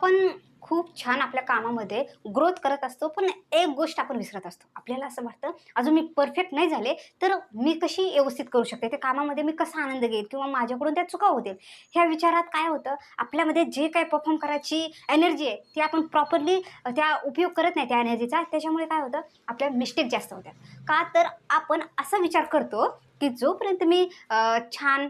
आपण खूप छान आपल्या कामामध्ये ग्रोथ करत असतो, पण एक गोष्ट आपण विसरत असतो. आपल्याला असं वाटतं, अजून मी परफेक्ट नाही झाले, तर मी कशी व्यवस्थित करू शकते? त्या कामामध्ये मी कसा आनंद घेईल किंवा माझ्याकडून त्या चुका होतील. ह्या विचारात काय होतं, आपल्यामध्ये जे काही परफॉर्म करायची एनर्जी आहे, ती आपण प्रॉपरली त्या उपयोग करत नाही त्या एनर्जीचा. त्याच्यामुळे काय होतं, आपल्या मिस्टेक जास्त होतात. का तर आपण असा विचार करतो, की जोपर्यंत मी छान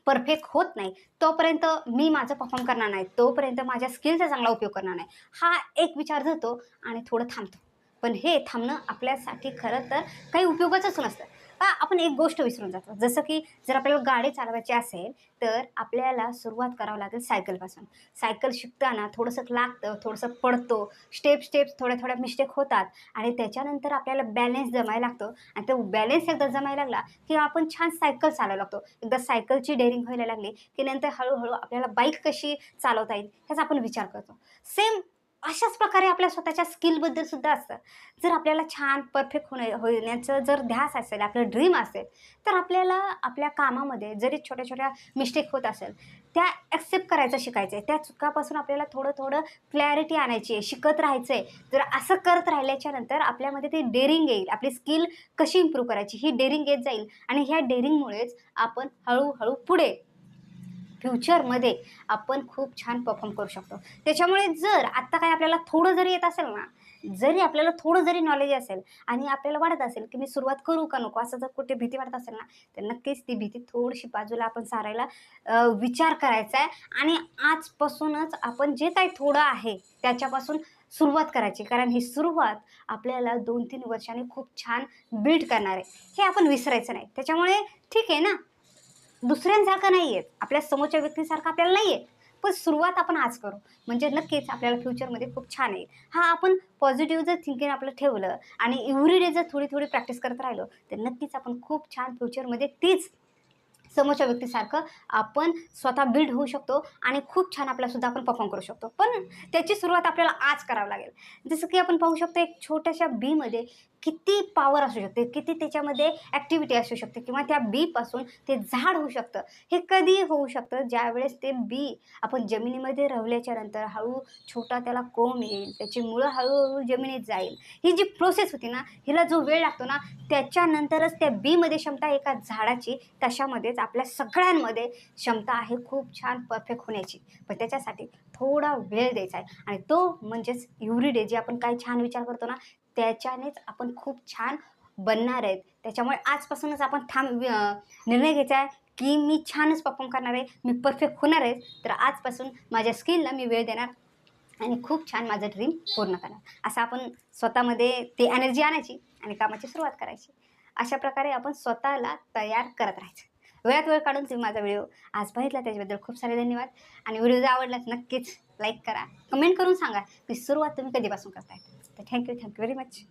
परफेक्ट होत नाही, तोपर्यंत मी माझं परफॉर्म करणार नाही. तोपर्यंत माझ्या स्किलचा चांगला उपयोग करणार नाही. हा एक विचार धरतो आणि थोडं थांबतो. पण हे थांबणं आपल्यासाठी खरं तर काही उपयोगाचंच नसतं. आपण एक गोष्ट विसरून जातो. जसं की जर आपल्याला गाडी चालवायची असेल, तर आपल्याला सुरुवात करावं लागेल सायकलपासून. सायकल शिकताना थोडंसं लागतं, थोडंसं पडतो, स्टेप्स थोड्या-थोड्या मिस्टेक होतात आणि त्याच्यानंतर आपल्याला बॅलन्स जमायला लागतो आणि तो बॅलन्स एकदा जमायला लागला, की आपण छान सायकल चालवायला लागतो. एकदा सायकलची डेअरिंग व्हायला लागली, की नंतर हळू आपल्याला बाईक कशी चालवता येईल ह्याचा आपण विचार करतो. सेम अशाच प्रकारे आपल्या स्वतःच्या स्किलबद्दल सुद्धा असतं. जर आपल्याला छान परफेक्ट होण्याचं जर ध्यास असेल, आपलं ड्रीम असेल, तर आपल्याला आपल्या कामामध्ये जरी छोट्या-छोट्या मिस्टेक होत असेल, त्या ॲक्सेप्ट करायचं शिकायचं आहे. त्या चुकापासून आपल्याला थोडं क्लॅरिटी आणायची आहे, शिकत राहायचं आहे. जर असं करत राहिल्याच्या नंतर आपल्यामध्ये ती डेअरिंग येईल. आपली स्किल कशी इम्प्रूव्ह करायची ही डेअरिंग येत जाईल आणि ह्या डेअरिंगमुळेच आपण हळू पुढे फ्युचरमध्ये आपण खूप छान परफॉर्म करू शकतो. त्याच्यामुळे जर आत्ता काही आपल्याला थोडं जरी येत असेल ना, जरी आपल्याला थोडं जरी नॉलेज असेल आणि आपल्याला वाटत असेल, की मी सुरुवात करू का नको? असं जर कुठे भीती वाटत असेल ना, तर नक्कीच ती भीती थोडीशी बाजूला आपण सारायला विचार करायचा आहे आणि आजपासूनच आपण जे काही थोडं आहे त्याच्यापासून सुरुवात करायची. कारण ही सुरुवात आपल्याला 2-3 वर्षांनी खूप छान बिल्ड करणार आहे. हे आपण विसरायचं नाही. त्याच्यामुळे ठीक आहे ना, दुसऱ्यांसारखं नाही आहेत. आपल्या समोरच्या व्यक्तीसारखं आपल्याला नाही आहे. पण सुरुवात आपण आज करू. म्हणजे नक्कीच आपल्याला फ्युचरमध्ये खूप छान येईल. आपण पॉझिटिव्ह जर थिंकिंग आपलं ठेवलं आणि एव्हरी डे जर थोडी प्रॅक्टिस करत राहिलो, तर नक्कीच आपण खूप छान फ्युचरमध्ये तीच समोरच्या व्यक्तीसारखं आपण स्वतः बिल्ड होऊ शकतो आणि खूप छान आपल्यासुद्धा आपण परफॉर्म करू शकतो. पण त्याची सुरुवात आपल्याला आज करावं लागेल. जसं की आपण पाहू शकतो एक छोट्याशा बीमध्ये किती पॉवर असू शकते, किती त्याच्यामध्ये ॲक्टिव्हिटी असू शकते किंवा त्या बीपासून ते झाड होऊ शकतं. हे कधी होऊ शकतं ज्यावेळेस ते बी आपण जमिनीमध्ये रोवल्याच्या नंतर छोटा त्याला कोंब येईल, त्याची मुळं हळू जमिनीत जाईल. ही जी प्रोसेस होती ना, हिला जो वेळ लागतो ना, त्याच्यानंतरच त्या बीमध्ये क्षमता एका झाडाची, तशामध्येच आपल्या सगळ्यांमध्ये क्षमता आहे खूप छान परफेक्ट होण्याची. पण त्याच्यासाठी थोडा वेळ द्यायचा आहे आणि तो म्हणजेच एव्हरी डे जे आपण काही छान विचार करतो ना, त्याच्यानेच आपण खूप छान बनणार आहेत. त्याच्यामुळे आजपासूनच आपण निर्णय घ्यायचा आहे, की मी छानच परफॉर्म करणार आहे, मी परफेक्ट होणार आहे. तर आजपासून माझ्या स्किलला मी वेळ देणार आणि खूप छान माझं ड्रीम पूर्ण करणार. असं आपण स्वतःमध्ये ती एनर्जी आणायची आणि कामाची सुरुवात करायची. अशा प्रकारे आपण स्वतःला तयार करत राहायचं. वेळात वेळ काढून तुम्ही माझा व्हिडिओ आज पाहिला त्याच्याबद्दल खूप सारे धन्यवाद आणि व्हिडिओ जर आवडला नक्कीच लाईक करा. कमेंट करून सांगा की सुरुवात तुम्ही कधीपासून करताय. तर थँक्यू व्हेरी मच.